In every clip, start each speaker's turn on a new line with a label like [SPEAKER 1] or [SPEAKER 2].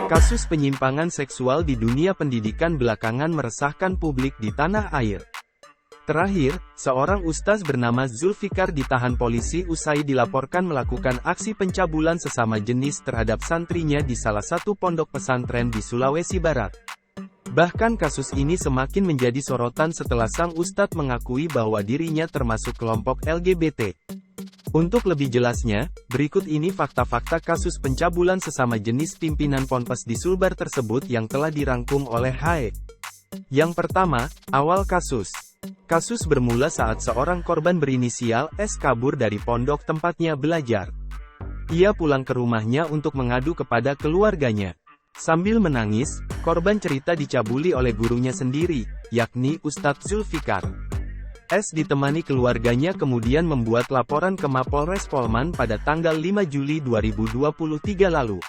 [SPEAKER 1] Kasus penyimpangan seksual di dunia pendidikan belakangan meresahkan publik di tanah air. Terakhir, seorang ustaz bernama Zulfikar ditahan polisi usai dilaporkan melakukan aksi pencabulan sesama jenis terhadap santrinya di salah satu pondok pesantren di Sulawesi Barat. Bahkan kasus ini semakin menjadi sorotan setelah sang ustadz mengakui bahwa dirinya termasuk kelompok LGBT. Untuk lebih jelasnya, berikut ini fakta-fakta kasus pencabulan sesama jenis pimpinan ponpes di Sulbar tersebut yang telah dirangkum oleh HE. Yang pertama, awal kasus. Kasus bermula saat seorang korban berinisial S kabur dari pondok tempatnya belajar. Ia pulang ke rumahnya untuk mengadu kepada keluarganya. Sambil menangis, korban cerita dicabuli oleh gurunya sendiri, yakni Ustadz Zulfikar. S ditemani keluarganya kemudian membuat laporan ke Mapolres Polman pada tanggal 5 Juli 2023 lalu.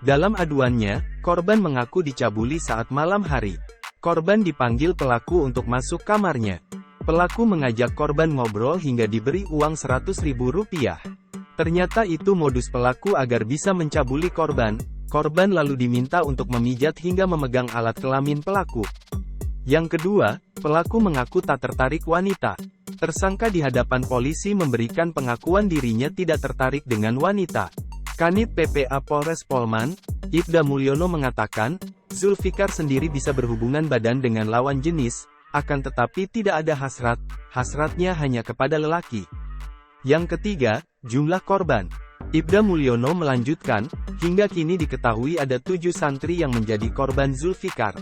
[SPEAKER 1] Dalam aduannya, korban mengaku dicabuli saat malam hari. Korban dipanggil pelaku untuk masuk kamarnya. Pelaku mengajak korban ngobrol hingga diberi uang Rp100.000. Ternyata itu modus pelaku agar bisa mencabuli korban. Korban lalu diminta untuk memijat hingga memegang alat kelamin pelaku. Yang kedua, pelaku mengaku tak tertarik wanita. Tersangka di hadapan polisi memberikan pengakuan dirinya tidak tertarik dengan wanita. Kanit PPA Polres Polman, Ibda Mulyono mengatakan, Zulfikar sendiri bisa berhubungan badan dengan lawan jenis, akan tetapi tidak ada hasrat, hasratnya hanya kepada lelaki. Yang ketiga, jumlah korban. Ibda Mulyono melanjutkan, hingga kini diketahui ada 7 santri yang menjadi korban Zulfikar.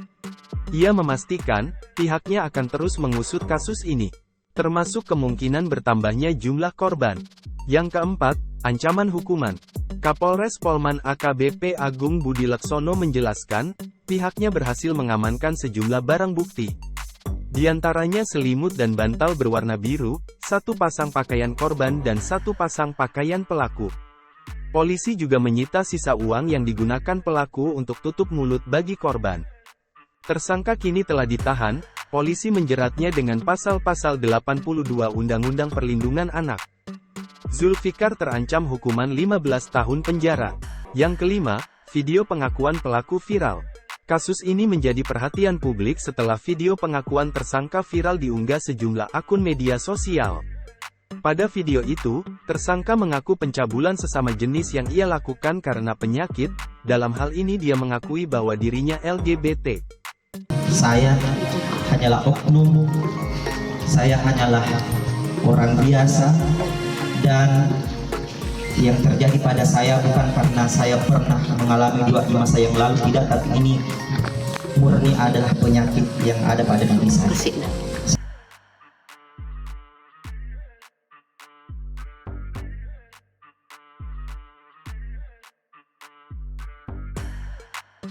[SPEAKER 1] Ia memastikan, pihaknya akan terus mengusut kasus ini, termasuk kemungkinan bertambahnya jumlah korban. Yang keempat, ancaman hukuman. Kapolres Polman AKBP Agung Budi Laksono menjelaskan, pihaknya berhasil mengamankan sejumlah barang bukti. Di antaranya selimut dan bantal berwarna biru, 1 pasang pakaian korban dan 1 pasang pakaian pelaku. Polisi juga menyita sisa uang yang digunakan pelaku untuk tutup mulut bagi korban. Tersangka kini telah ditahan, polisi menjeratnya dengan pasal-pasal 82 Undang-Undang Perlindungan Anak. Zulfikar terancam hukuman 15 tahun penjara. Yang kelima, video pengakuan pelaku viral. Kasus ini menjadi perhatian publik setelah video pengakuan tersangka viral diunggah sejumlah akun media sosial. Pada video itu, tersangka mengaku pencabulan sesama jenis yang ia lakukan karena penyakit. Dalam hal ini dia mengakui bahwa dirinya LGBT.
[SPEAKER 2] Saya hanyalah oknum, saya hanyalah orang biasa, dan yang terjadi pada saya bukan karena saya pernah mengalami di masa yang lalu, tidak, tapi ini murni adalah penyakit yang ada pada diri saya.